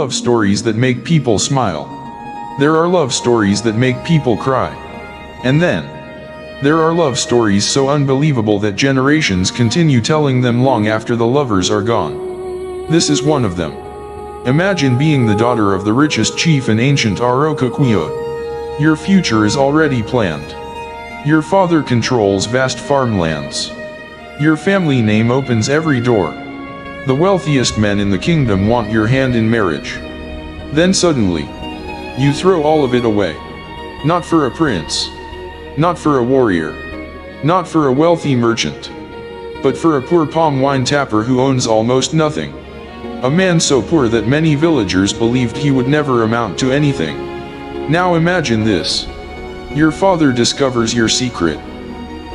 love stories that make people smile. There are love stories that make people cry. And then, there are love stories so unbelievable that generations continue telling them long after the lovers are gone. This is one of them. Imagine being the daughter of the richest chief in ancient Arochukwu. Your future is already planned. Your father controls vast farmlands. Your family name opens every door. The wealthiest men in the kingdom want your hand in marriage. Then suddenly, you throw all of it away. Not for a prince. Not for a warrior. Not for a wealthy merchant. But for a poor palm wine tapper who owns almost nothing. A man so poor that many villagers believed he would never amount to anything. Now imagine this. Your father discovers your secret.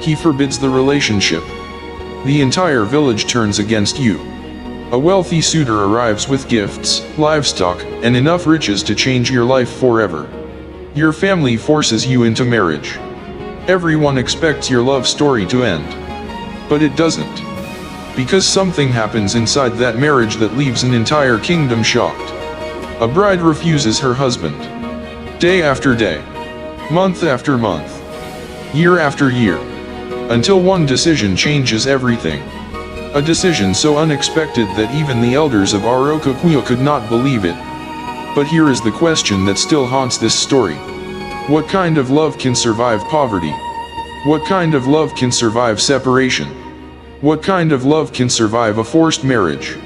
He forbids the relationship. The entire village turns against you. A wealthy suitor arrives with gifts, livestock, and enough riches to change your life forever. Your family forces you into marriage. Everyone expects your love story to end. But it doesn't. Because something happens inside that marriage that leaves an entire kingdom shocked. A bride refuses her husband. Day after day. Month after month. Year after year. Until one decision changes everything. A decision so unexpected that even the elders of Arochukwu could not believe it. But here is the question that still haunts this story. What kind of love can survive poverty? What kind of love can survive separation? What kind of love can survive a forced marriage?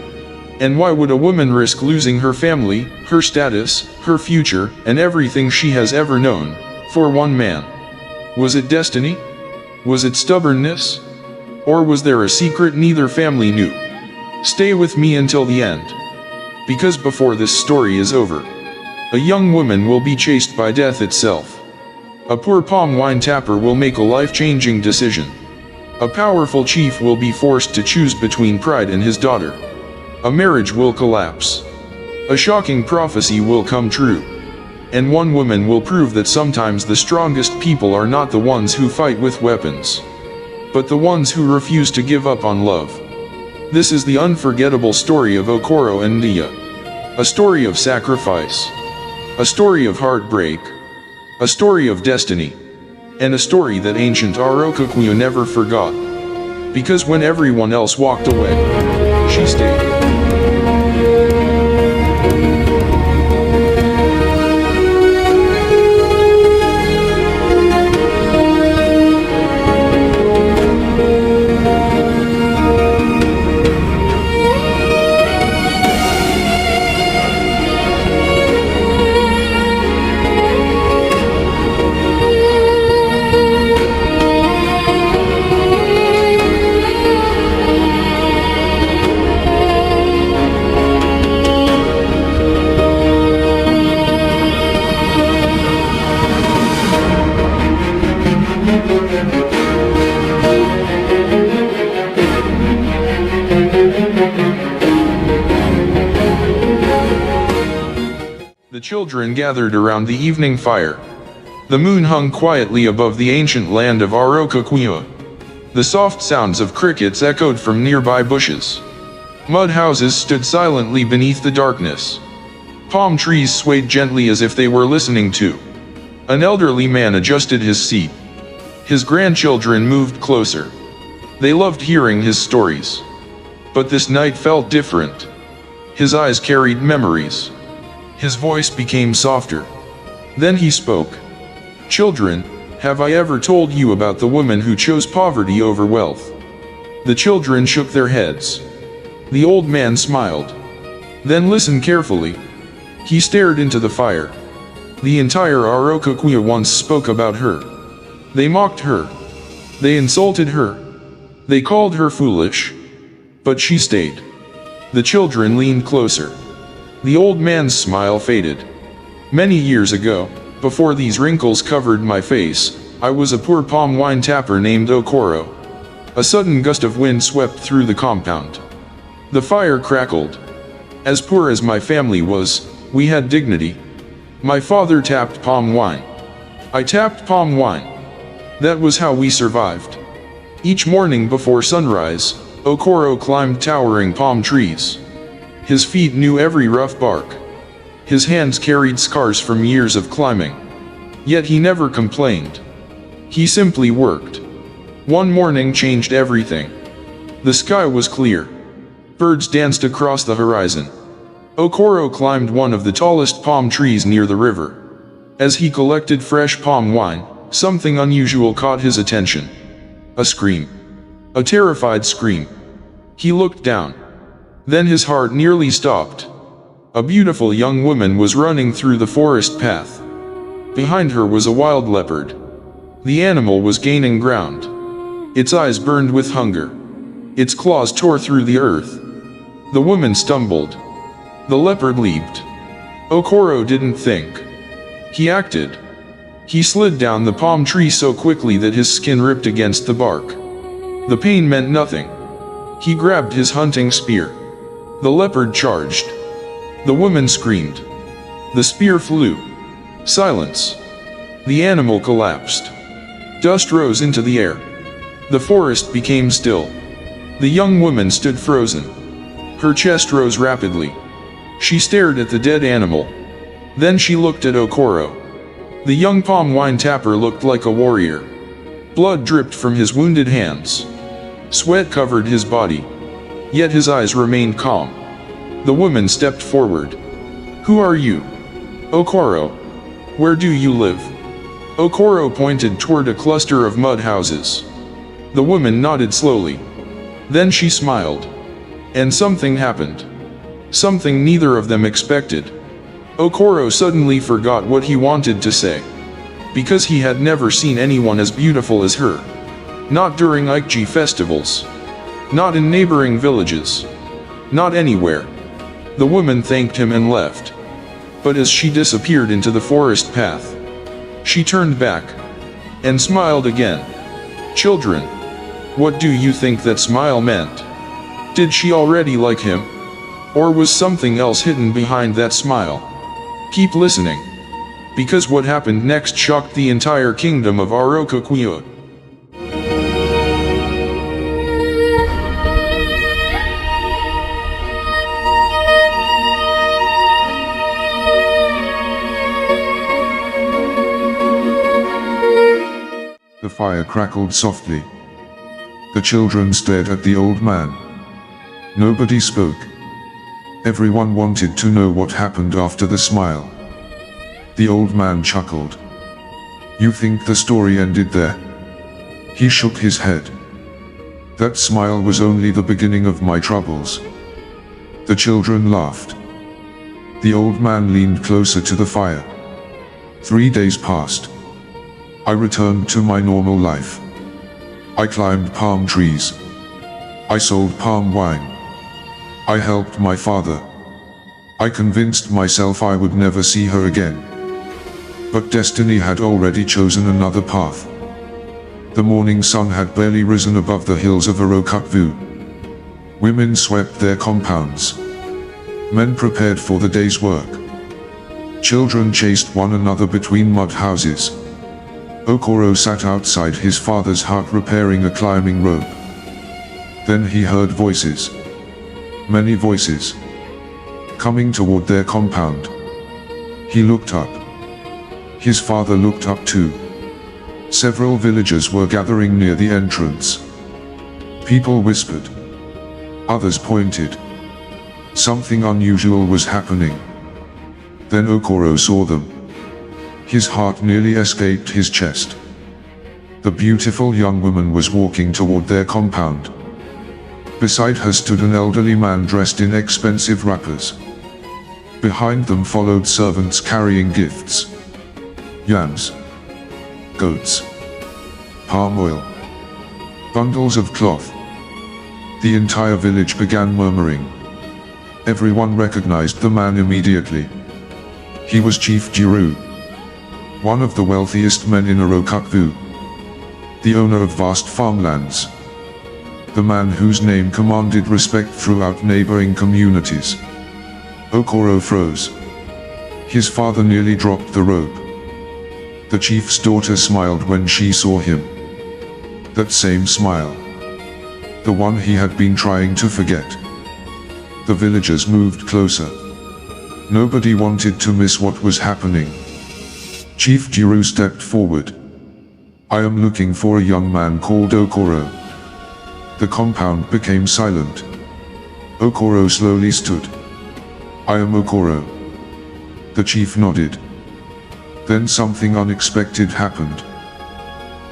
And why would a woman risk losing her family, her status, her future, and everything she has ever known, for one man? Was it destiny? Was it stubbornness? Or was there a secret neither family knew? Stay with me until the end. Because before this story is over, a young woman will be chased by death itself. A poor palm wine tapper will make a life-changing decision. A powerful chief will be forced to choose between pride and his daughter. A marriage will collapse. A shocking prophecy will come true. And one woman will prove that sometimes the strongest people are not the ones who fight with weapons, but the ones who refuse to give up on love. This is the unforgettable story of Okoro and Nnediya. A story of sacrifice. A story of heartbreak. A story of destiny. And a story that ancient Arochukwu never forgot. Because when everyone else walked away, she stayed. The children gathered around the evening fire. The moon hung quietly above the ancient land of Arochukwu. The soft sounds of crickets echoed from nearby bushes. Mud houses stood silently beneath the darkness. Palm trees swayed gently as if they were listening too. An elderly man adjusted his seat. His grandchildren moved closer. They loved hearing his stories. But this night felt different. His eyes carried memories. His voice became softer. Then he spoke. "Children, have I ever told you about the woman who chose poverty over wealth?" The children shook their heads. The old man smiled. "Then listen carefully." He stared into the fire. The entire Arochukwu once spoke about her. They mocked her. They insulted her. They called her foolish. But she stayed. The children leaned closer. The old man's smile faded. "Many years ago, before these wrinkles covered my face, I was a poor palm wine tapper named Okoro." A sudden gust of wind swept through the compound. The fire crackled. "As poor as my family was, we had dignity. My father tapped palm wine. I tapped palm wine. That was how we survived." Each morning before sunrise, Okoro climbed towering palm trees. His feet knew every rough bark. His hands carried scars from years of climbing. Yet he never complained. He simply worked. One morning changed everything. The sky was clear. Birds danced across the horizon. Okoro climbed one of the tallest palm trees near the river. As he collected fresh palm wine, something unusual caught his attention. A scream. A terrified scream. He looked down. Then his heart nearly stopped. A beautiful young woman was running through the forest path. Behind her was a wild leopard. The animal was gaining ground. Its eyes burned with hunger. Its claws tore through the earth. The woman stumbled. The leopard leaped. Okoro didn't think. He acted. He slid down the palm tree so quickly that his skin ripped against the bark. The pain meant nothing. He grabbed his hunting spear. The leopard charged. The woman screamed. The spear flew. Silence. The animal collapsed. Dust rose into the air. The forest became still. The young woman stood frozen. Her chest rose rapidly. She stared at the dead animal. Then she looked at Okoro. The young palm wine tapper looked like a warrior. Blood dripped from his wounded hands. Sweat covered his body. Yet his eyes remained calm. The woman stepped forward. "Who are you?" "Okoro." "Where do you live?" Okoro pointed toward a cluster of mud houses. The woman nodded slowly. Then she smiled. And something happened. Something neither of them expected. Okoro suddenly forgot what he wanted to say. Because he had never seen anyone as beautiful as her. Not during Ikeji festivals. Not in neighboring villages. Not anywhere. The woman thanked him and left. But as she disappeared into the forest path, she turned back and smiled again. Children, what do you think that smile meant? Did she already like him? Or was something else hidden behind that smile? Keep listening. Because what happened next shocked the entire kingdom of Arochukwu. The fire crackled softly. The children stared at the old man. Nobody spoke. Everyone wanted to know what happened after the smile. The old man chuckled. "You think the story ended there?" He shook his head. "That smile was only the beginning of my troubles." The children laughed. The old man leaned closer to the fire. 3 days passed. I returned to my normal life. I climbed palm trees. I sold palm wine. I helped my father. I convinced myself I would never see her again. But destiny had already chosen another path. The morning sun had barely risen above the hills of Arochukwu. Women swept their compounds. Men prepared for the day's work. Children chased one another between mud houses. Okoro sat outside his father's hut repairing a climbing rope. Then he heard voices. Many voices. Coming toward their compound. He looked up. His father looked up too. Several villagers were gathering near the entrance. People whispered. Others pointed. Something unusual was happening. Then Okoro saw them. His heart nearly escaped his chest. The beautiful young woman was walking toward their compound. Beside her stood an elderly man dressed in expensive wrappers. Behind them followed servants carrying gifts. Yams. Goats. Palm oil. Bundles of cloth. The entire village began murmuring. Everyone recognized the man immediately. He was Chief Jiru, one of the wealthiest men in Arochukwu, the owner of vast farmlands, the man whose name commanded respect throughout neighboring communities. Okoro froze. His father nearly dropped the rope. The chief's daughter smiled when she saw him. That same smile. The one he had been trying to forget. The villagers moved closer. Nobody wanted to miss what was happening. Chief Jiru stepped forward. I am looking for a young man called Okoro. The compound became silent. Okoro slowly stood. I am Okoro. The chief nodded. Then something unexpected happened.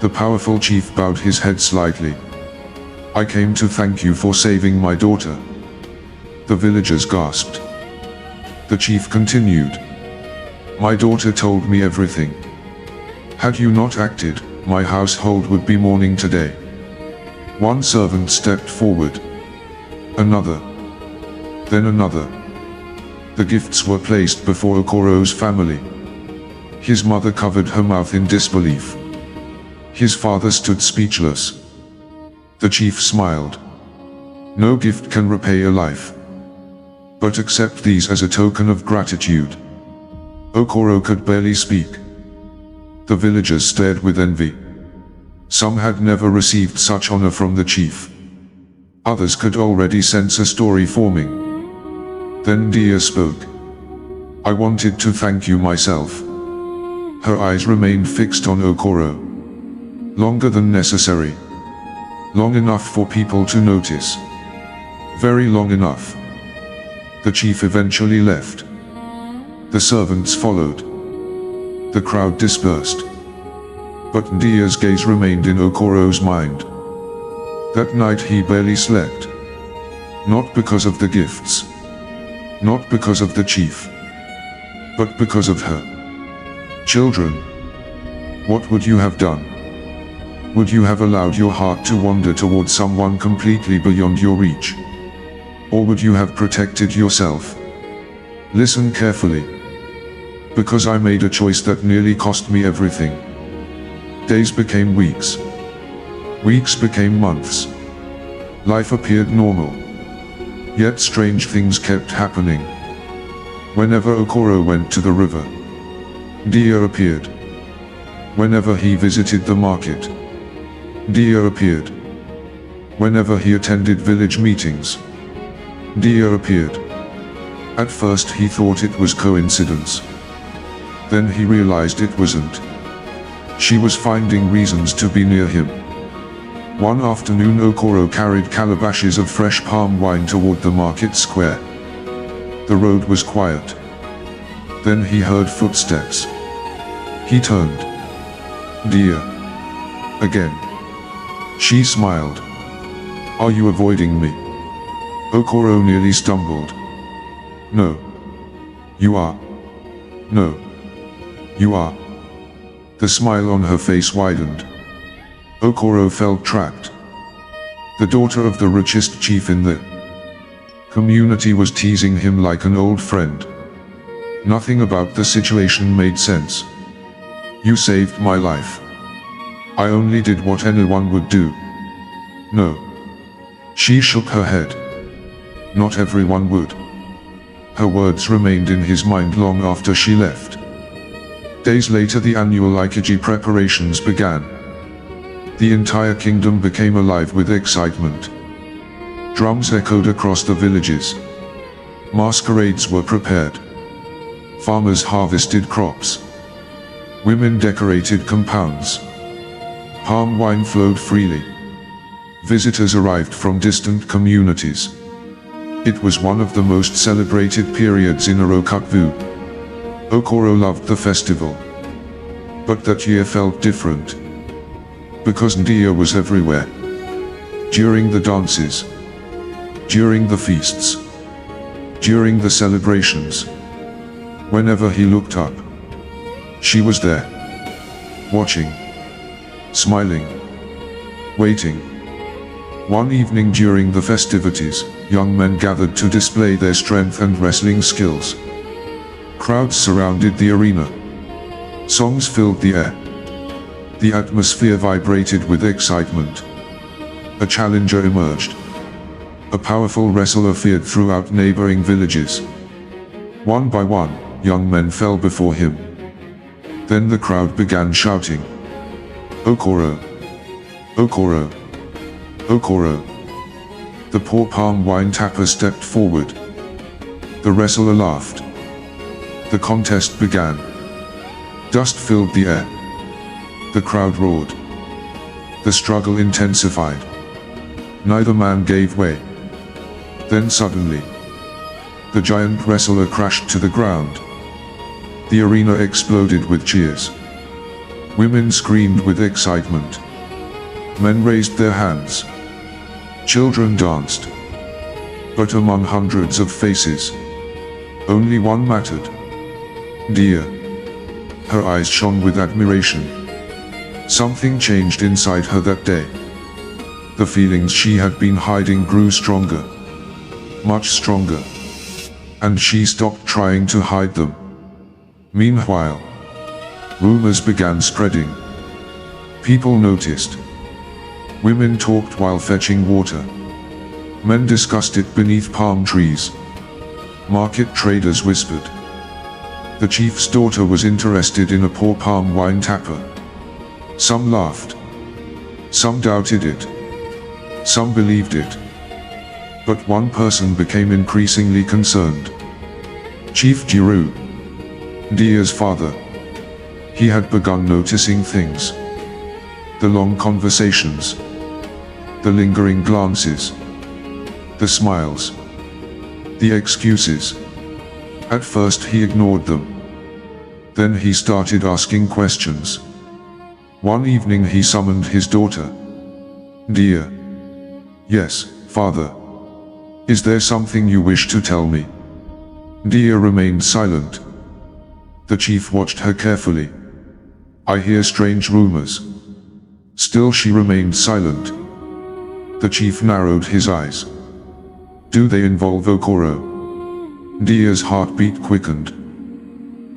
The powerful chief bowed his head slightly. I came to thank you for saving my daughter. The villagers gasped. The chief continued. My daughter told me everything. Had you not acted, my household would be mourning today. One servant stepped forward. Another. Then another. The gifts were placed before Okoro's family. His mother covered her mouth in disbelief. His father stood speechless. The chief smiled. No gift can repay a life. But accept these as a token of gratitude. Okoro could barely speak. The villagers stared with envy. Some had never received such honor from the chief. Others could already sense a story forming. Then Nnediya spoke. I wanted to thank you myself. Her eyes remained fixed on Okoro. Longer than necessary. Long enough for people to notice. Very long enough. The chief eventually left. The servants followed. The crowd dispersed. But Nnediya's gaze remained in Okoro's mind. That night he barely slept. Not because of the gifts. Not because of the chief. But because of her. Children. What would you have done? Would you have allowed your heart to wander towards someone completely beyond your reach? Or would you have protected yourself? Listen carefully. Because I made a choice that nearly cost me everything. Days became weeks. Weeks became months. Life appeared normal. Yet strange things kept happening. Whenever Okoro went to the river, Nnediya appeared. Whenever he visited the market, Nnediya appeared. Whenever he attended village meetings, Nnediya appeared. At first he thought it was coincidence. Then he realized it wasn't. She was finding reasons to be near him. One afternoon Okoro carried calabashes of fresh palm wine toward the market square. The road was quiet. Then he heard footsteps. He turned. Nnediya. Again. She smiled. Are you avoiding me? Okoro nearly stumbled. No. You are. No. You are. The smile on her face widened. Okoro felt trapped. The daughter of the richest chief in the community was teasing him like an old friend. Nothing about the situation made sense. You saved my life. I only did what anyone would do. No. She shook her head. Not everyone would. Her words remained in his mind long after she left. Days later the annual Ikeji preparations began. The entire kingdom became alive with excitement. Drums echoed across the villages. Masquerades were prepared. Farmers harvested crops. Women decorated compounds. Palm wine flowed freely. Visitors arrived from distant communities. It was one of the most celebrated periods in Arochukwu. Okoro loved the festival. But that year felt different. Because Nnediya was everywhere. During the dances. During the feasts. During the celebrations. Whenever he looked up, she was there. Watching. Smiling. Waiting. One evening during the festivities, young men gathered to display their strength and wrestling skills. Crowds surrounded the arena. Songs filled the air. The atmosphere vibrated with excitement. A challenger emerged. A powerful wrestler feared throughout neighboring villages. One by one, young men fell before him. Then the crowd began shouting, Okoro! Okoro! Okoro! The poor palm wine tapper stepped forward. The wrestler laughed. The contest began. Dust filled the air. The crowd roared. The struggle intensified. Neither man gave way. Then suddenly, the giant wrestler crashed to the ground. The arena exploded with cheers. Women screamed with excitement. Men raised their hands. Children danced. But among hundreds of faces, only one mattered. Nnediya. Her eyes shone with admiration. Something changed inside her that day. The feelings she had been hiding grew stronger. Much stronger. And she stopped trying to hide them. Meanwhile, rumors began spreading. People noticed. Women talked while fetching water. Men discussed it beneath palm trees. Market traders whispered. The chief's daughter was interested in a poor palm wine tapper. Some laughed. Some doubted it. Some believed it. But one person became increasingly concerned. Chief Jiru, Nnediya's father. He had begun noticing things. The long conversations. The lingering glances. The smiles. The excuses. At first he ignored them. Then he started asking questions. One evening he summoned his daughter. Nnediya. Yes, father. Is there something you wish to tell me? Nnediya remained silent. The chief watched her carefully. I hear strange rumors. Still she remained silent. The chief narrowed his eyes. Do they involve Okoro? Nnediya's heartbeat quickened.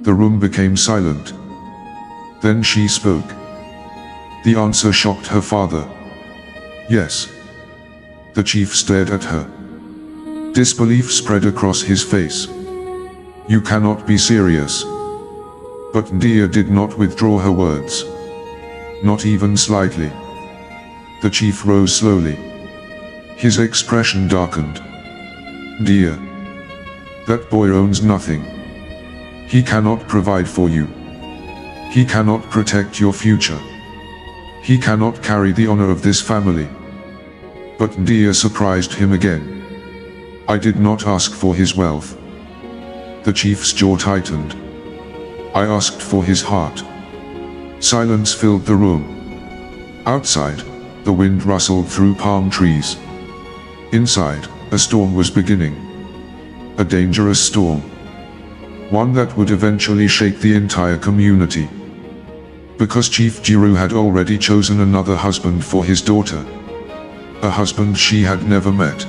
The room became silent. Then she spoke. The answer shocked her father. Yes. The chief stared at her. Disbelief spread across his face. You cannot be serious. But Nnediya did not withdraw her words. Not even slightly. The chief rose slowly. His expression darkened. Nnediya. That boy owns nothing. He cannot provide for you. He cannot protect your future. He cannot carry the honor of this family. But Nnediya surprised him again. I did not ask for his wealth. The chief's jaw tightened. I asked for his heart. Silence filled the room. Outside, the wind rustled through palm trees. Inside, a storm was beginning. A dangerous storm. One that would eventually shake the entire community. Because Chief Jiru had already chosen another husband for his daughter. A husband she had never met.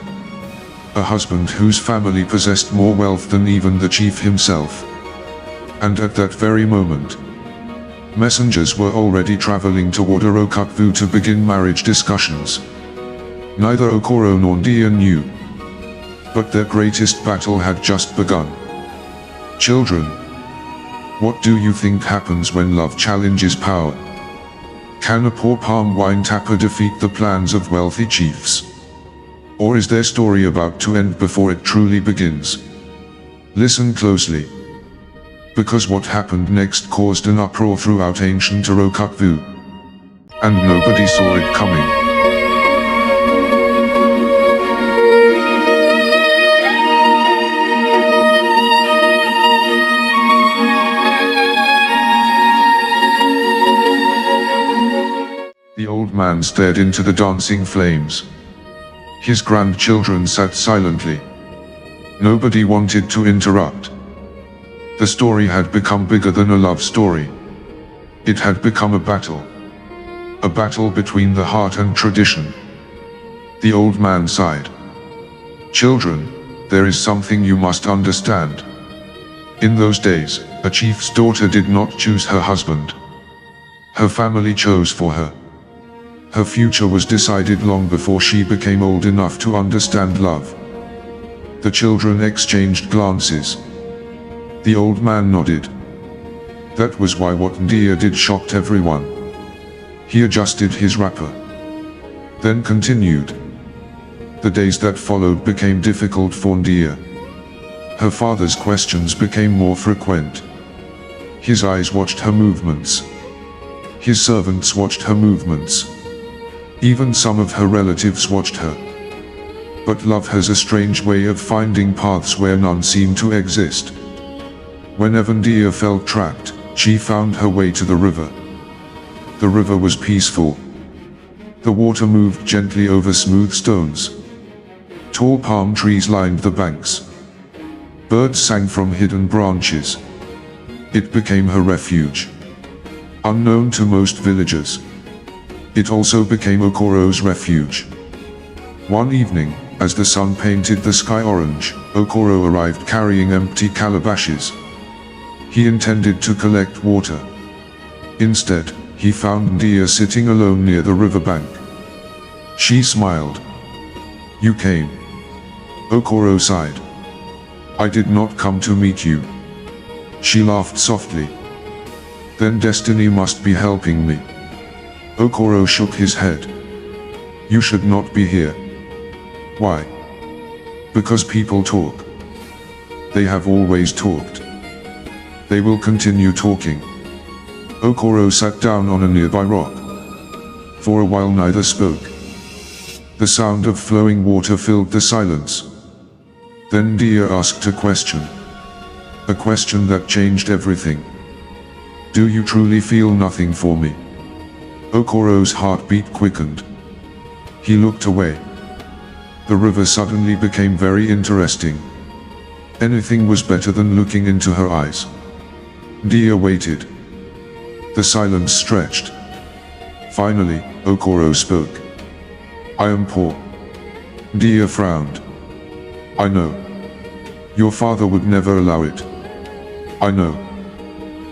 A husband whose family possessed more wealth than even the chief himself. And at that very moment, messengers were already traveling toward Arochukwu to begin marriage discussions. Neither Okoro nor Nnediya knew. But their greatest battle had just begun. Children, what do you think happens when love challenges power? Can a poor palm wine tapper defeat the plans of wealthy chiefs? Or is their story about to end before it truly begins? Listen closely. Because what happened next caused an uproar throughout ancient Arochukwu. And nobody saw it coming. The old man stared into the dancing flames. His grandchildren sat silently. Nobody wanted to interrupt. The story had become bigger than a love story. It had become a battle. A battle between the heart and tradition. The old man sighed. Children, there is something you must understand. In those days, a chief's daughter did not choose her husband. Her family chose for her. Her future was decided long before she became old enough to understand love. The children exchanged glances. The old man nodded. That was why what Nnediya did shocked everyone. He adjusted his wrapper. Then continued. The days that followed became difficult for Nnediya. Her father's questions became more frequent. His eyes watched her movements. His servants watched her movements. Even some of her relatives watched her. But love has a strange way of finding paths where none seem to exist. Whenever Nnediya felt trapped, she found her way to the river. The river was peaceful. The water moved gently over smooth stones. Tall palm trees lined the banks. Birds sang from hidden branches. It became her refuge. Unknown to most villagers, it also became Okoro's refuge. One evening, as the sun painted the sky orange, Okoro arrived carrying empty calabashes. He intended to collect water. Instead, he found Nnediya sitting alone near the riverbank. She smiled. "You came." Okoro sighed. "I did not come to meet you." She laughed softly. "Then destiny must be helping me." Okoro shook his head. "You should not be here." "Why?" "Because people talk. They have always talked. They will continue talking." Okoro sat down on a nearby rock. For a while neither spoke. The sound of flowing water filled the silence. Then Nnediya asked a question. A question that changed everything. "Do you truly feel nothing for me?" Okoro's heartbeat quickened. He looked away. The river suddenly became very interesting. Anything was better than looking into her eyes. Nnediya waited. The silence stretched. Finally, Okoro spoke. "I am poor." Nnediya frowned. "I know. Your father would never allow it." "I know.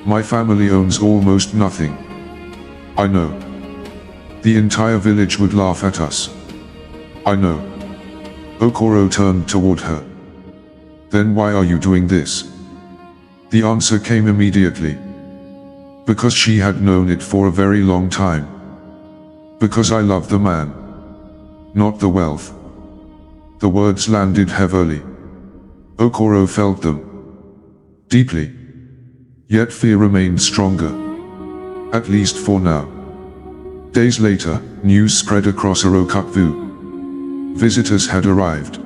My family owns almost nothing." "I know. The entire village would laugh at us." "I know." Okoro turned toward her. "Then why are you doing this?" The answer came immediately. Because she had known it for a very long time. Because I love the man. Not the wealth. The words landed heavily. Okoro felt them. Deeply. Yet fear remained stronger. At least for now. Days later, news spread across Arochukwu. Visitors had arrived.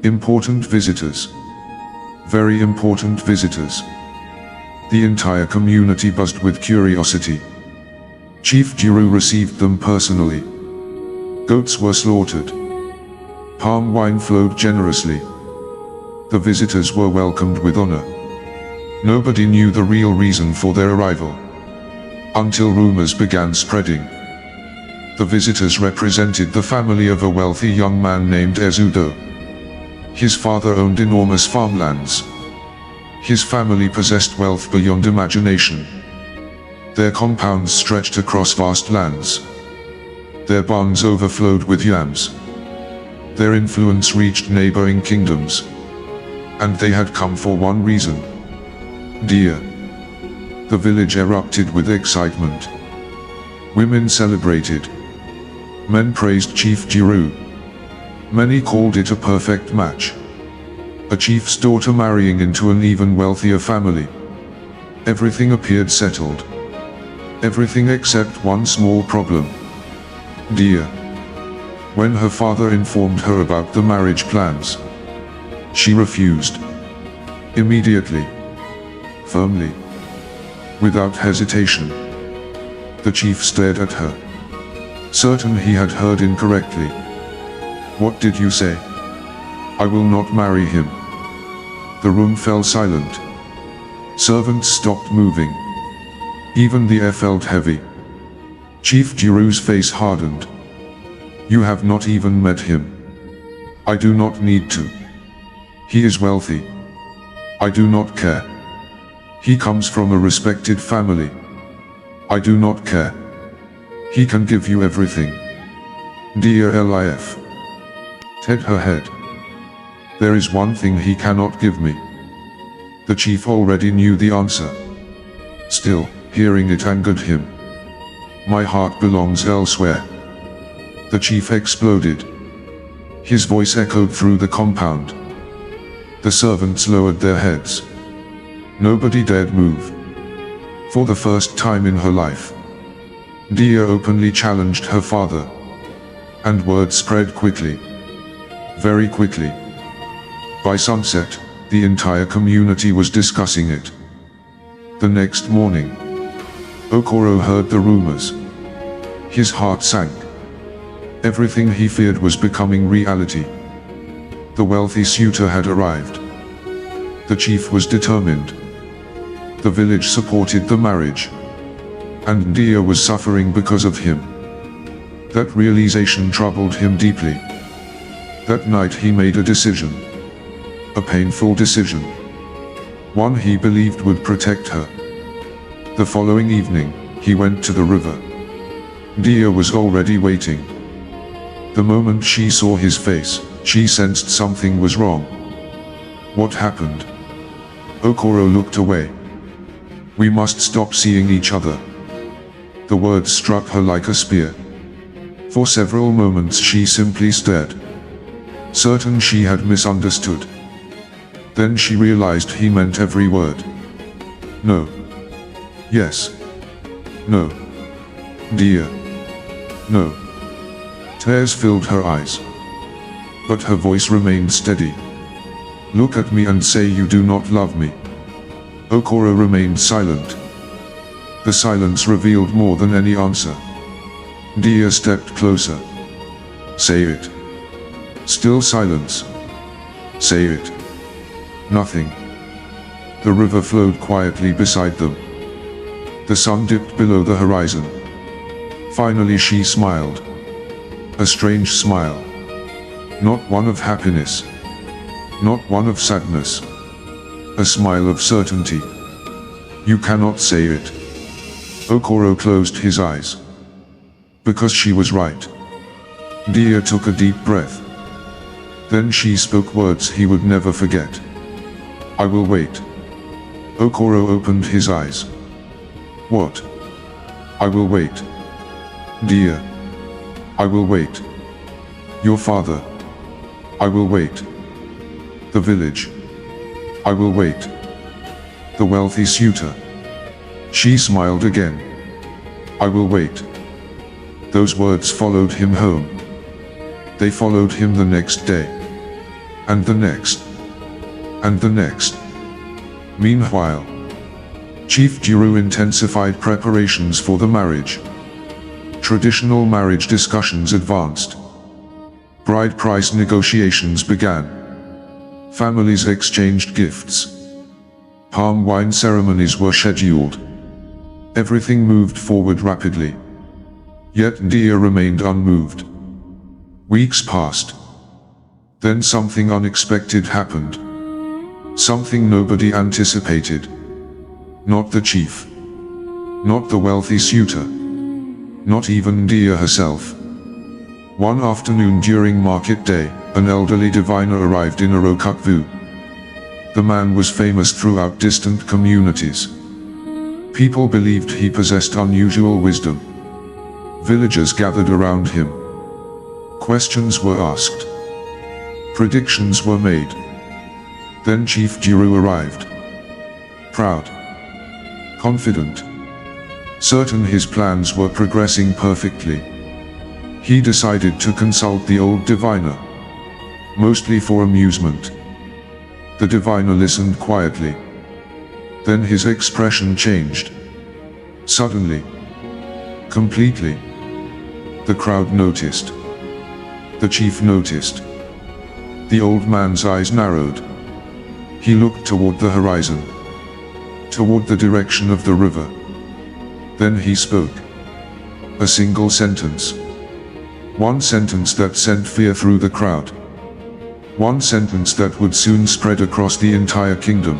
Important visitors. Very important visitors. The entire community buzzed with curiosity. Chief Jiru received them personally. Goats were slaughtered. Palm wine flowed generously. The visitors were welcomed with honor. Nobody knew the real reason for their arrival. Until rumors began spreading. The visitors represented the family of a wealthy young man named Ezudo. His father owned enormous farmlands. His family possessed wealth beyond imagination. Their compounds stretched across vast lands. Their barns overflowed with yams. Their influence reached neighboring kingdoms. And they had come for one reason. Nnediya. The village erupted with excitement. Women celebrated. Men praised Chief Jiru. Many called it a perfect match. A chief's daughter marrying into an even wealthier family. Everything appeared settled. Everything except one small problem. Nnediya. When her father informed her about the marriage plans, she refused. Immediately. Firmly. Without hesitation. The chief stared at her. Certain he had heard incorrectly. "What did you say?" "I will not marry him." The room fell silent. Servants stopped moving. Even the air felt heavy. Chief Jiru's face hardened. "You have not even met him." "I do not need to. He is wealthy. I do not care. He comes from a respected family. I do not care. He can give you everything." Nnediya Lif. Ted her head. "There is one thing he cannot give me." The chief already knew the answer. Still, hearing it angered him. "My heart belongs elsewhere." The chief exploded. His voice echoed through the compound. The servants lowered their heads. Nobody dared move. For the first time in her life, Nnediya openly challenged her father. And word spread quickly. Very quickly. By sunset, the entire community was discussing it. The next morning, Okoro heard the rumors. His heart sank. Everything he feared was becoming reality. The wealthy suitor had arrived. The chief was determined. The village supported the marriage. And Nnediya was suffering because of him. That realization troubled him deeply. That night he made a decision. A painful decision. One he believed would protect her. The following evening, he went to the river. Nnediya was already waiting. The moment she saw his face, she sensed something was wrong. What happened? Okoro looked away. We must stop seeing each other. The words struck her like a spear. For several moments she simply stared. Certain she had misunderstood. Then she realized he meant every word. No. Yes. No. Dear. No. Tears filled her eyes. But her voice remained steady. Look at me and say you do not love me. Okoro remained silent. The silence revealed more than any answer. Nnediya stepped closer. Say it. Still silence. Say it. Nothing. The river flowed quietly beside them. The sun dipped below the horizon. Finally she smiled. A strange smile. Not one of happiness. Not one of sadness. A smile of certainty. You cannot say it. Okoro closed his eyes. Because she was right. Nnediya took a deep breath. Then she spoke words he would never forget. I will wait. Okoro opened his eyes. What? I will wait. Nnediya. I will wait. Your father. I will wait. The village. I will wait. The wealthy suitor. She smiled again. I will wait. Those words followed him home. They followed him the next day. And the next. And the next. Meanwhile, Chief Jiro intensified preparations for the marriage. Traditional marriage discussions advanced. Bride price negotiations began. Families exchanged gifts. Palm wine ceremonies were scheduled. Everything moved forward rapidly. Yet Nnediya remained unmoved. Weeks passed. Then something unexpected happened. Something nobody anticipated. Not the chief. Not the wealthy suitor. Not even Nnediya herself. One afternoon during market day, an elderly diviner arrived in Arochukwu. The man was famous throughout distant communities. People believed he possessed unusual wisdom. Villagers gathered around him. Questions were asked. Predictions were made. Then Chief Jiro arrived. Proud. Confident. Certain his plans were progressing perfectly. He decided to consult the old diviner. Mostly for amusement. The diviner listened quietly. Then his expression changed. Suddenly. Completely. The crowd noticed. The chief noticed. The old man's eyes narrowed. He looked toward the horizon. Toward the direction of the river. Then he spoke. A single sentence. One sentence that sent fear through the crowd. One sentence that would soon spread across the entire kingdom.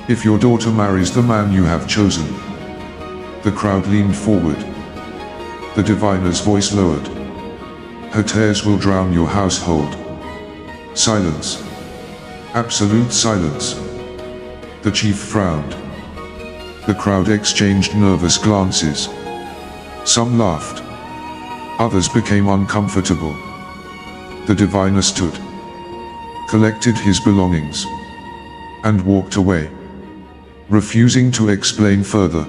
If your daughter marries the man you have chosen. The crowd leaned forward. The diviner's voice lowered. Her tears will drown your household. Silence. Absolute silence. The chief frowned. The crowd exchanged nervous glances. Some laughed. Others became uncomfortable. The diviner stood. collected his belongings, and walked away, refusing to explain further,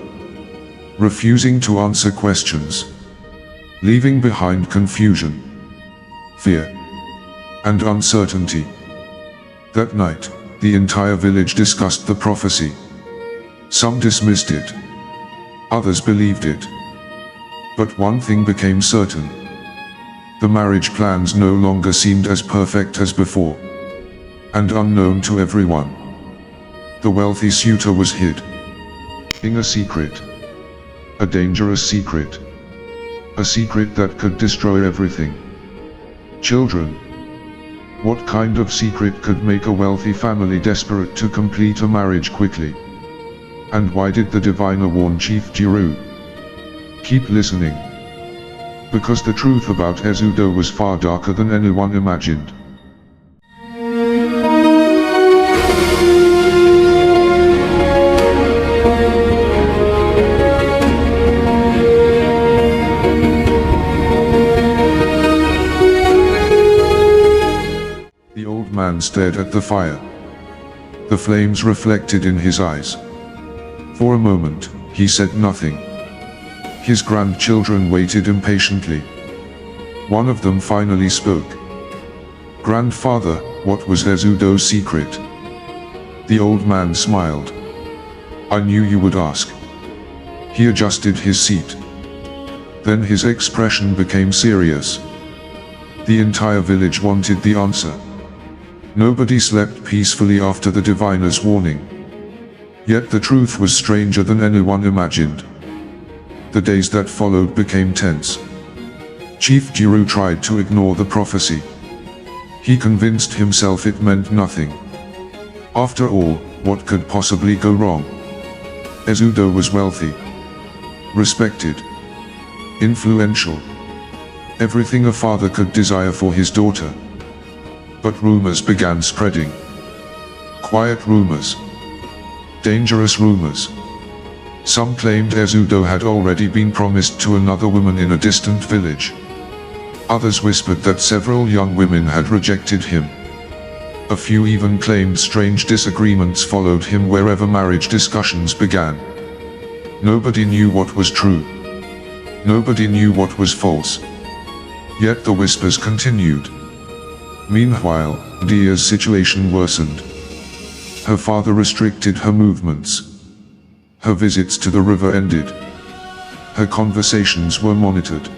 refusing to answer questions, leaving behind confusion, fear, and uncertainty. That night, the entire village discussed the prophecy. Some dismissed it, others believed it. But one thing became certain. The marriage plans no longer seemed as perfect as before, and unknown to everyone. The wealthy suitor was hid in a secret, a dangerous secret, a secret that could destroy everything. Children. What kind of secret could make a wealthy family desperate to complete a marriage quickly? And why did the diviner warn Chief Jiru? Keep listening. Because the truth about Ezudo was far darker than anyone imagined. The old man stared at the fire. The flames reflected in his eyes. For a moment, he said nothing. His grandchildren waited impatiently. One of them finally spoke. "Grandfather, what was Ezudo's secret?" The old man smiled. "I knew you would ask." He adjusted his seat. Then his expression became serious. The entire village wanted the answer. Nobody slept peacefully after the diviner's warning. Yet the truth was stranger than anyone imagined. The days that followed became tense. Chief Jiru tried to ignore the prophecy. He convinced himself it meant nothing. After all, what could possibly go wrong? Ezudo was wealthy, respected, influential, everything a father could desire for his daughter. But rumors began spreading. Quiet rumors. Dangerous rumors. Some claimed Ezudo had already been promised to another woman in a distant village. Others whispered that several young women had rejected him. A few even claimed strange disagreements followed him wherever marriage discussions began. Nobody knew what was true. Nobody knew what was false. Yet the whispers continued. Meanwhile, Nnediya's situation worsened. Her father restricted her movements. Her visits to the river ended. Her conversations were monitored.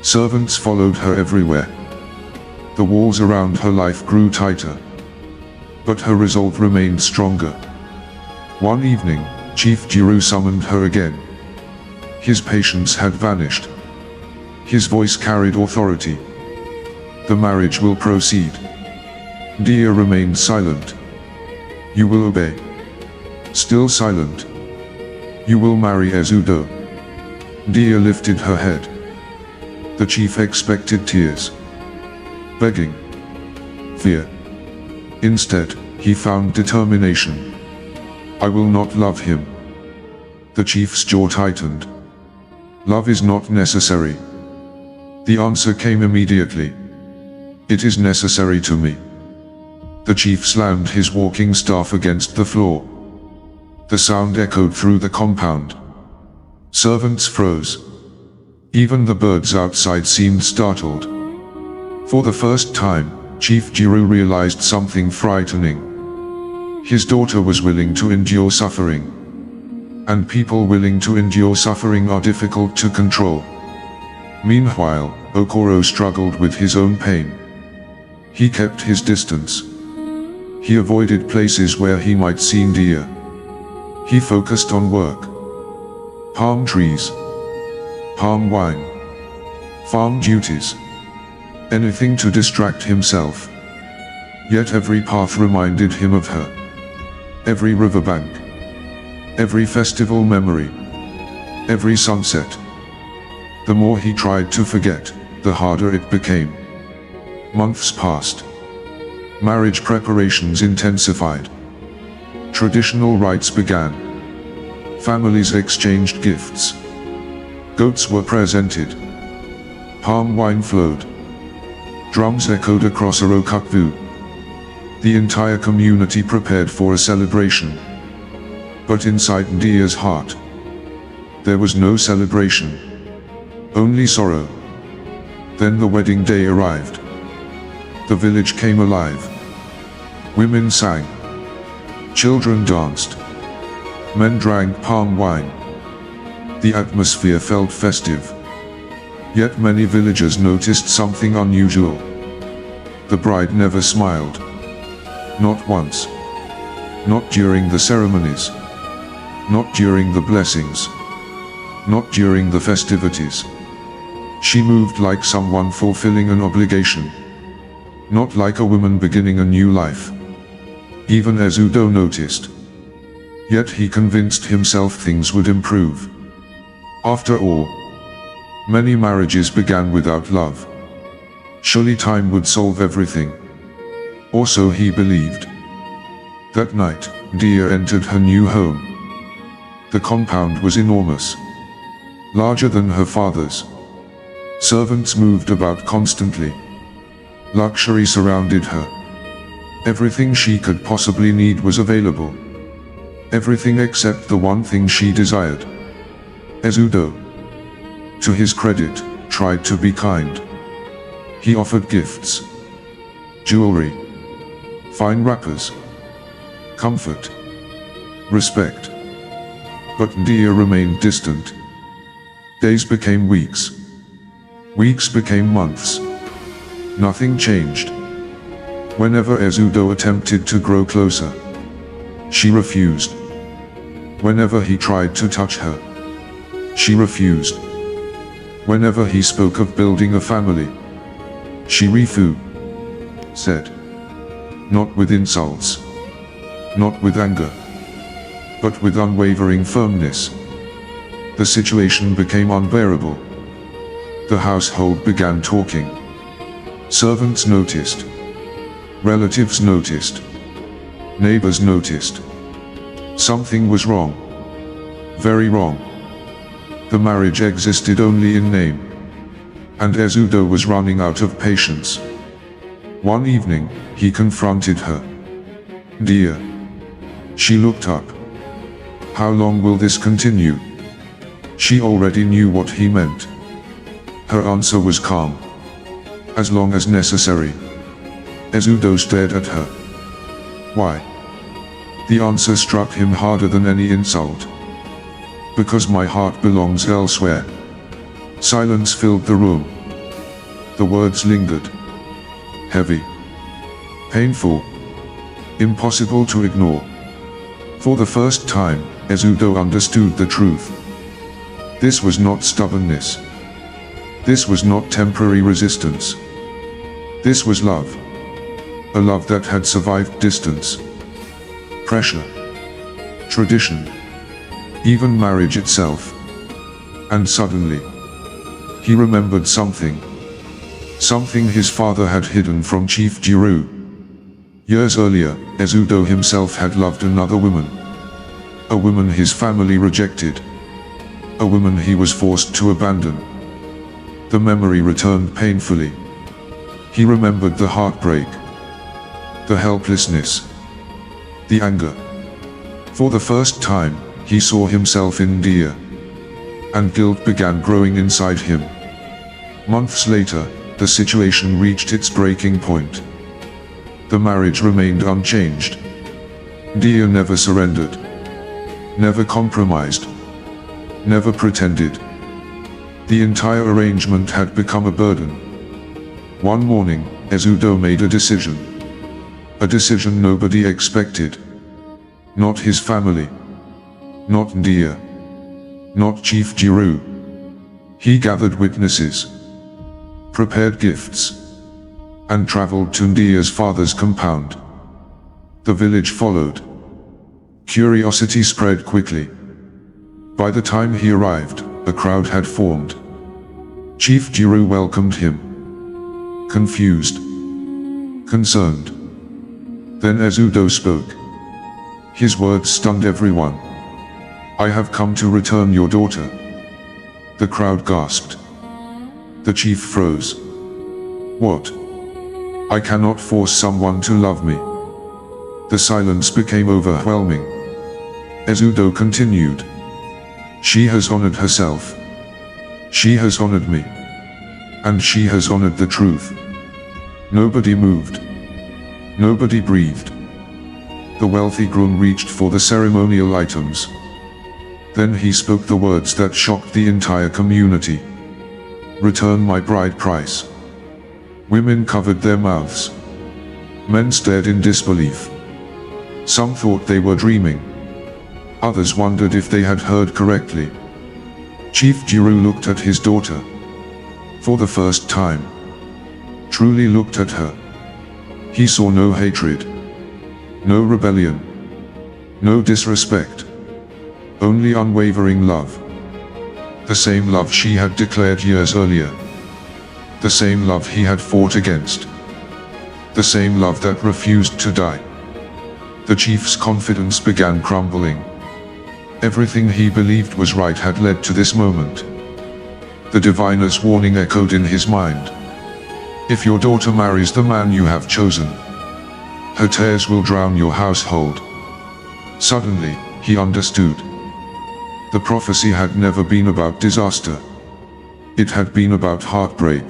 Servants followed her everywhere. The walls around her life grew tighter. But her resolve remained stronger. One evening, Chief Jiru summoned her again. His patience had vanished. His voice carried authority. "The marriage will proceed." Nnediya remained silent. "You will obey." Still silent. "You will marry Ezudo." Nnediya lifted her head. The chief expected tears, begging, fear. Instead, he found determination. "I will not love him." The chief's jaw tightened. "Love is not necessary." The answer came immediately. "It is necessary to me." The chief slammed his walking staff against the floor. The sound echoed through the compound. Servants froze. Even the birds outside seemed startled. For the first time, Chief Jiru realized something frightening. His daughter was willing to endure suffering. And people willing to endure suffering are difficult to control. Meanwhile, Okoro struggled with his own pain. He kept his distance. He avoided places where he might see Nnediya. He focused on work. Palm trees. Palm wine. Farm duties. Anything to distract himself. Yet every path reminded him of her. Every riverbank. Every festival memory. Every sunset. The more he tried to forget, the harder it became. Months passed. Marriage preparations intensified. Traditional rites began. Families exchanged gifts. Goats were presented. Palm wine flowed. Drums echoed across Arochukwu. The entire community prepared for a celebration. But inside Nnediya's heart, there was no celebration, only sorrow. Then the wedding day arrived. The village came alive. Women sang. Children danced. Men drank palm wine. The atmosphere felt festive. Yet many villagers noticed something unusual. The bride never smiled. Not once. Not during the ceremonies. Not during the blessings. Not during the festivities. She moved like someone fulfilling an obligation. Not like a woman beginning a new life. Even Ezudo noticed. Yet he convinced himself things would improve. After all, many marriages began without love. Surely time would solve everything. Or so he believed. That night, Nnediya entered her new home. The compound was enormous. Larger than her father's. Servants moved about constantly. Luxury surrounded her. Everything she could possibly need was available. Everything except the one thing she desired. Ezudo, to his credit, tried to be kind. He offered gifts. Jewelry. Fine wrappers. Comfort. Respect. But Nnediya remained distant. Days became weeks. Weeks became months. Nothing changed. Whenever Ezudo attempted to grow closer, she refused. Whenever he tried to touch her, she refused. Whenever he spoke of building a family, she said. Not with insults. Not with anger. But with unwavering firmness. The situation became unbearable. The household began talking. Servants noticed. Relatives noticed. Neighbors noticed. Something was wrong. Very wrong. The marriage existed only in name. And Ezudo was running out of patience. One evening, he confronted her. Nnediya. She looked up. How long will this continue? She already knew what he meant. Her answer was calm. As long as necessary. Ezudo stared at her. Why? The answer struck him harder than any insult. Because my heart belongs elsewhere. Silence filled the room. The words lingered. Heavy. Painful. Impossible to ignore. For the first time, Ezudo understood the truth. This was not stubbornness. This was not temporary resistance. This was love. A love that had survived distance, pressure, tradition, even marriage itself. And suddenly, he remembered something. Something his father had hidden from Chief Jiru. Years earlier, Ezudo himself had loved another woman. A woman his family rejected. A woman he was forced to abandon. The memory returned painfully. He remembered the heartbreak. The helplessness. The anger. For the first time, he saw himself in Nnediya. And guilt began growing inside him. Months later, the situation reached its breaking point. The marriage remained unchanged. Nnediya never surrendered. Never compromised. Never pretended. The entire arrangement had become a burden. One morning, Ezudo made a decision. A decision nobody expected. Not his family. Not Nnediya. Not Chief Jiru. He gathered witnesses. Prepared gifts. And traveled to Nnediya's father's compound. The village followed. Curiosity spread quickly. By the time he arrived, a crowd had formed. Chief Jiru welcomed him. Confused. Concerned. Then Ezudo spoke. His words stunned everyone. I have come to return your daughter. The crowd gasped. The chief froze. What? I cannot force someone to love me. The silence became overwhelming. Ezudo continued. She has honored herself. She has honored me. And she has honored the truth. Nobody moved. Nobody breathed. The wealthy groom reached for the ceremonial items. Then he spoke the words that shocked the entire community. Return my bride price. Women covered their mouths. Men stared in disbelief. Some thought they were dreaming. Others wondered if they had heard correctly. Chief Jiru looked at his daughter. For the first time. Truly looked at her. He saw no hatred. No rebellion. No disrespect. Only unwavering love. The same love she had declared years earlier. The same love he had fought against. The same love that refused to die. The chief's confidence began crumbling. Everything he believed was right had led to this moment. The diviner's warning echoed in his mind. If your daughter marries the man you have chosen, her tears will drown your household. Suddenly, he understood. The prophecy had never been about disaster. It had been about heartbreak.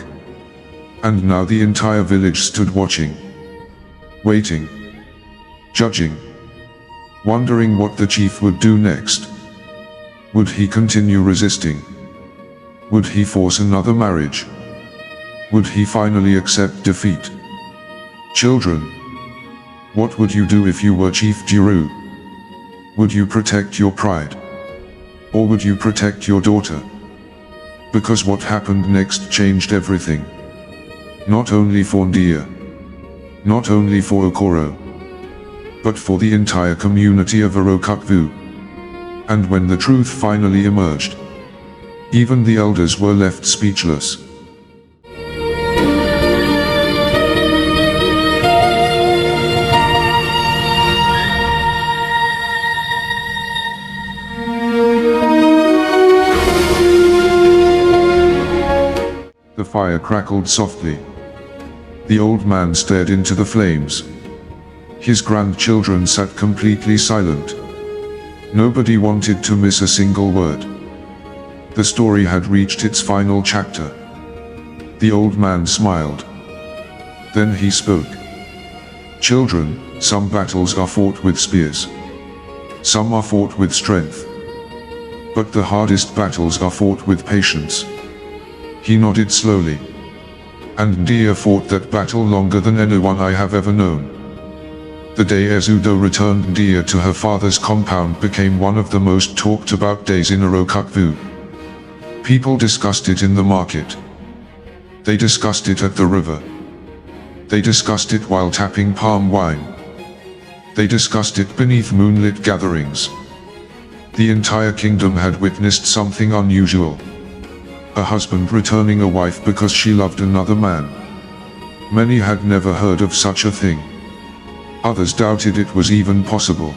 And now the entire village stood watching. Waiting. Judging. Wondering what the chief would do next. Would he continue resisting? Would he force another marriage? Would he finally accept defeat? Children, what would you do if you were Chief Jiru? Would you protect your pride? Or would you protect your daughter? Because what happened next changed everything. Not only for Nnediya. Not only for Okoro. But for the entire community of Arochukwu. And when the truth finally emerged, even the elders were left speechless. The fire crackled softly. The old man stared into the flames. His grandchildren sat completely silent. Nobody wanted to miss a single word. The story had reached its final chapter. The old man smiled. Then he spoke. Children, some battles are fought with spears. Some are fought with strength. But the hardest battles are fought with patience. He nodded slowly. And Nnediya fought that battle longer than anyone I have ever known. The day Ezudo returned Nnediya to her father's compound became one of the most talked about days in Arochukwu. People discussed it in the market. They discussed it at the river. They discussed it while tapping palm wine. They discussed it beneath moonlit gatherings. The entire kingdom had witnessed something unusual. A husband returning a wife because she loved another man. Many had never heard of such a thing. Others doubted it was even possible.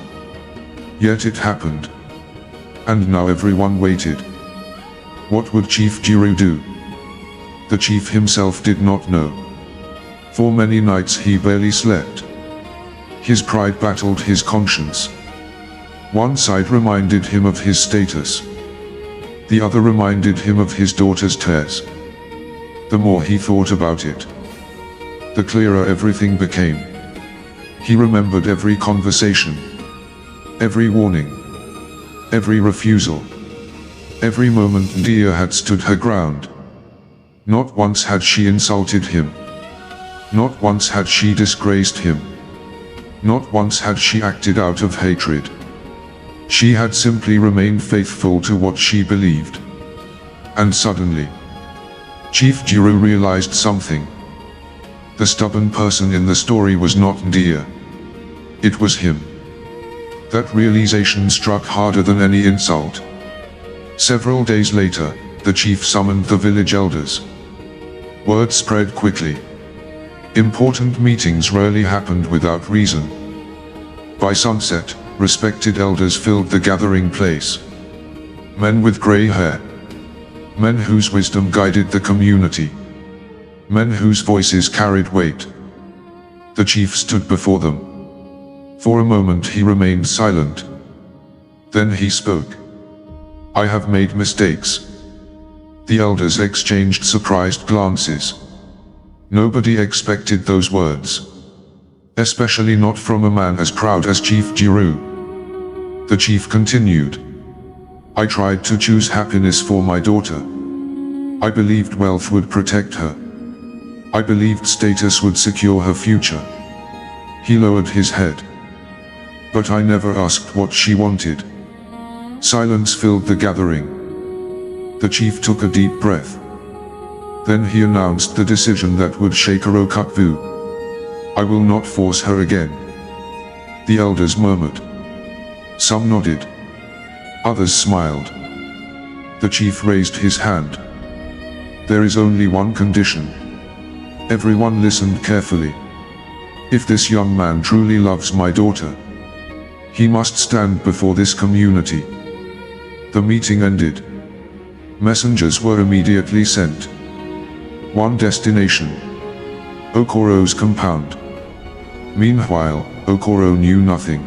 Yet it happened. And now everyone waited. What would Chief Jiru do? The chief himself did not know. For many nights he barely slept. His pride battled his conscience. One side reminded him of his status. The other reminded him of his daughter's tears. The more he thought about it, the clearer everything became. He remembered every conversation, every warning, every refusal, every moment Nnediya had stood her ground. Not once had she insulted him. Not once had she disgraced him. Not once had she acted out of hatred. She had simply remained faithful to what she believed. And suddenly, Chief Jiru realized something. The stubborn person in the story was not Nnediya. It was him. That realization struck harder than any insult. Several days later, the chief summoned the village elders. Word spread quickly. Important meetings rarely happened without reason. By sunset, respected elders filled the gathering place. Men with gray hair. Men whose wisdom guided the community. Men whose voices carried weight. The chief stood before them. For a moment he remained silent. Then he spoke. I have made mistakes. The elders exchanged surprised glances. Nobody expected those words. Especially not from a man as proud as Chief Jiru. The chief continued. I tried to choose happiness for my daughter. I believed wealth would protect her. I believed status would secure her future. He lowered his head. But I never asked what she wanted. Silence filled the gathering. The chief took a deep breath. Then he announced the decision that would shake Arochukwu. I will not force her again. The elders murmured. Some nodded. Others smiled. The chief raised his hand. There is only one condition. Everyone listened carefully. If this young man truly loves my daughter, he must stand before this community. The meeting ended. Messengers were immediately sent. One destination. Okoro's compound. Meanwhile, Okoro knew nothing.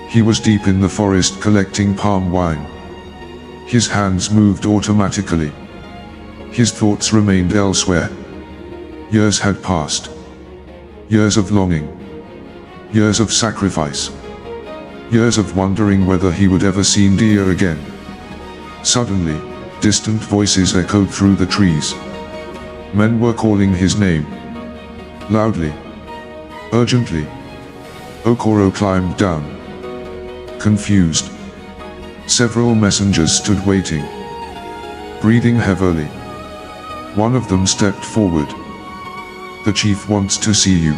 He was deep in the forest collecting palm wine. His hands moved automatically. His thoughts remained elsewhere. Years had passed. Years of longing. Years of sacrifice. Years of wondering whether he would ever see Nnediya again. Suddenly, distant voices echoed through the trees. Men were calling his name. Loudly. Urgently. Okoro climbed down. Confused. Several messengers stood waiting. Breathing heavily. One of them stepped forward. The chief wants to see you.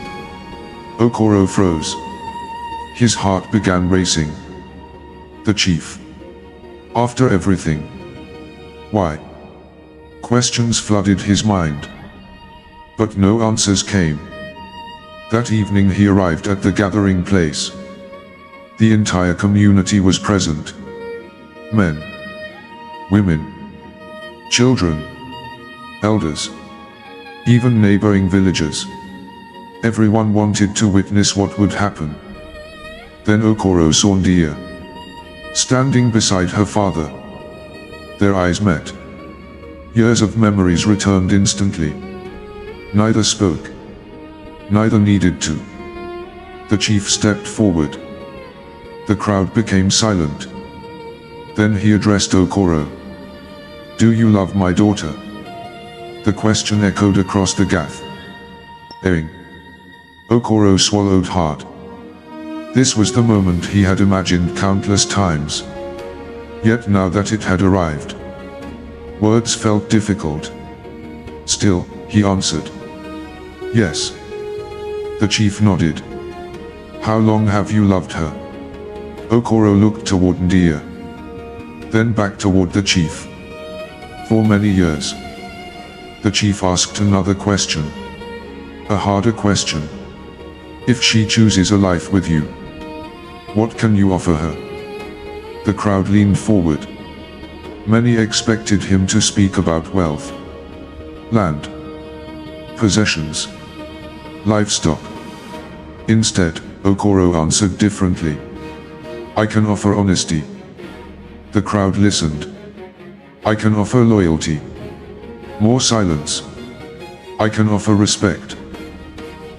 Okoro froze. His heart began racing. The chief. After everything. Why? Questions flooded his mind. But no answers came. That evening he arrived at the gathering place. The entire community was present. Men. Women. Children. Elders. Even neighboring villagers. Everyone wanted to witness what would happen. Then Okoro saw Nnediya, standing beside her father. Their eyes met. Years of memories returned instantly. Neither spoke. Neither needed to. The chief stepped forward. The crowd became silent. Then he addressed Okoro. Do you love my daughter? The question echoed across the gathering. Okoro swallowed hard. This was the moment he had imagined countless times. Yet now that it had arrived, words felt difficult. Still, he answered. Yes. The chief nodded. How long have you loved her? Okoro looked toward Nnediya. Then back toward the chief. For many years. The chief asked another question. A harder question. If she chooses a life with you, what can you offer her? The crowd leaned forward. Many expected him to speak about wealth, land, possessions, livestock. Instead, Okoro answered differently. I can offer honesty. The crowd listened. I can offer loyalty. More silence. I can offer respect.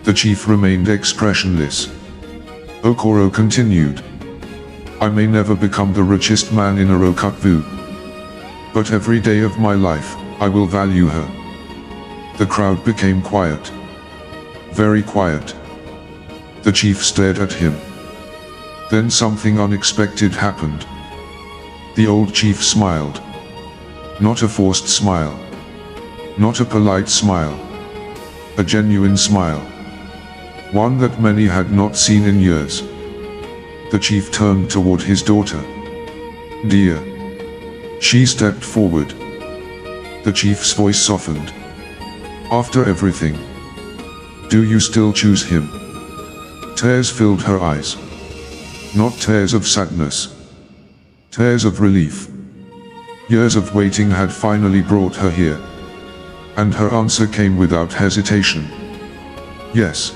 The chief remained expressionless. Okoro continued. I may never become the richest man in Arochukwu, but every day of my life, I will value her. The crowd became quiet. Very quiet. The chief stared at him. Then something unexpected happened. The old chief smiled. Not a forced smile. Not a polite smile. A genuine smile. One that many had not seen in years. The chief turned toward his daughter. Nnediya. She stepped forward. The chief's voice softened. After everything, do you still choose him? Tears filled her eyes. Not tears of sadness. Tears of relief. Years of waiting had finally brought her here. And her answer came without hesitation. Yes.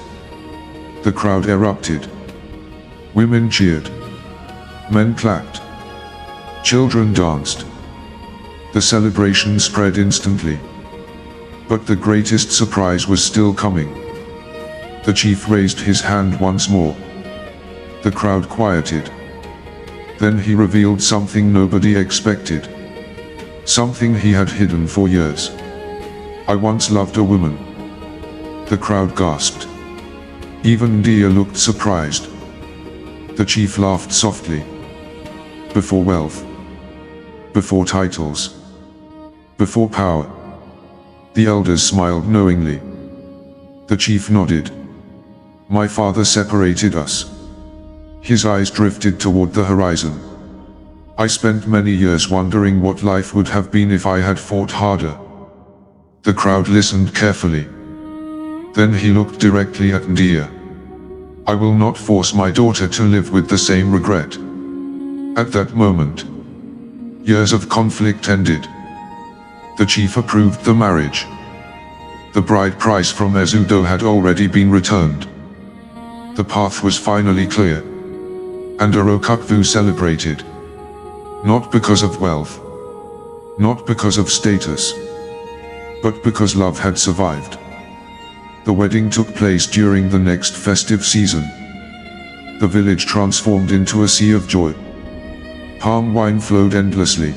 The crowd erupted. Women cheered. Men clapped. Children danced. The celebration spread instantly. But the greatest surprise was still coming. The chief raised his hand once more. The crowd quieted. Then he revealed something nobody expected. Something he had hidden for years. "I once loved a woman." The crowd gasped. Even Nnediya looked surprised. The chief laughed softly. "Before wealth. Before titles. Before power." The elders smiled knowingly. The chief nodded. "My father separated us." His eyes drifted toward the horizon. "I spent many years wondering what life would have been if I had fought harder." The crowd listened carefully. Then he looked directly at Nnediya. "I will not force my daughter to live with the same regret." At that moment, years of conflict ended. The chief approved the marriage. The bride price from Ezudo had already been returned. The path was finally clear. And Arochukwu celebrated. Not because of wealth. Not because of status. But because love had survived. The wedding took place during the next festive season. The village transformed into a sea of joy. Palm wine flowed endlessly.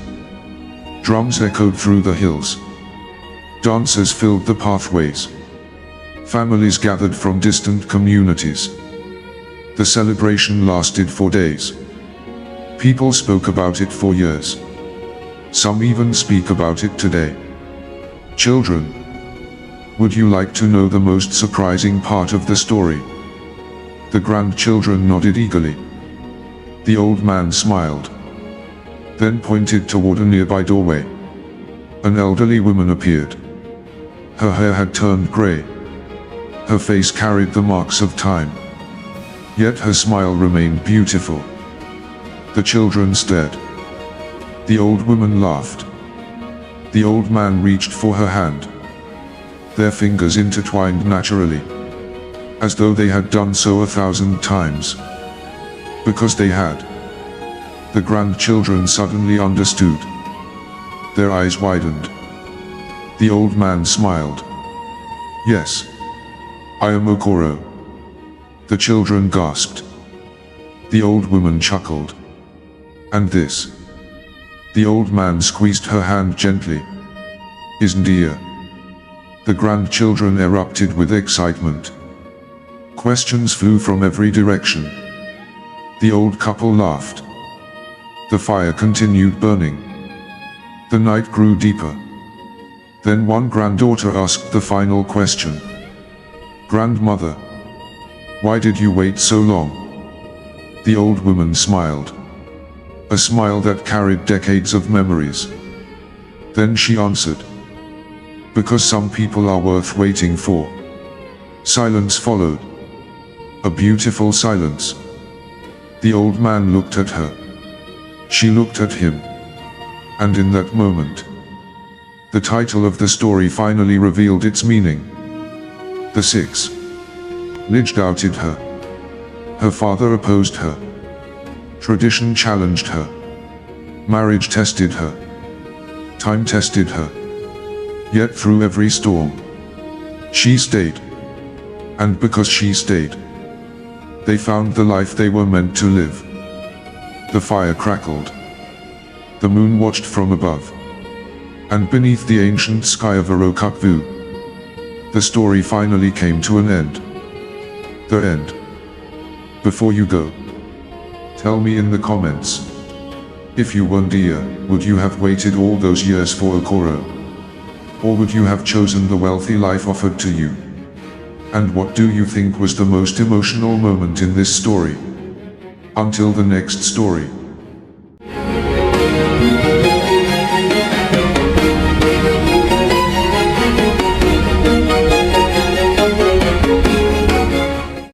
Drums echoed through the hills. Dancers filled the pathways. Families gathered from distant communities. The celebration lasted for days. People spoke about it for years. Some even speak about it today. Children, would you like to know the most surprising part of the story? The grandchildren nodded eagerly. The old man smiled. Then pointed toward a nearby doorway. An elderly woman appeared. Her hair had turned gray. Her face carried the marks of time. Yet her smile remained beautiful. The children stared. The old woman laughed. The old man reached for her hand. Their fingers intertwined naturally, as though they had done so 1,000 times. Because they had. The grandchildren suddenly understood. Their eyes widened. The old man smiled. "Yes. I am Okoro." The children gasped. The old woman chuckled. "And this?" The old man squeezed her hand gently. "Is Nnediya." The grandchildren erupted with excitement. Questions flew from every direction. The old couple laughed. The fire continued burning. The night grew deeper. Then one granddaughter asked the final question. "Grandmother, why did you wait so long?" The old woman smiled. A smile that carried decades of memories. Then she answered. "Because some people are worth waiting for." Silence followed. A beautiful silence. The old man looked at her. She looked at him. And in that moment, the title of the story finally revealed its meaning. The six. Lige doubted her. Her father opposed her. Tradition challenged her. Marriage tested her. Time tested her. Yet through every storm, she stayed. And because she stayed, they found the life they were meant to live. The fire crackled. The moon watched from above. And beneath the ancient sky of Arochukwu, the story finally came to an end. The end. Before you go, tell me in the comments. If you were Nnediya, would you have waited all those years for Okoro? Or would you have chosen the wealthy life offered to you? And what do you think was the most emotional moment in this story? Until the next story.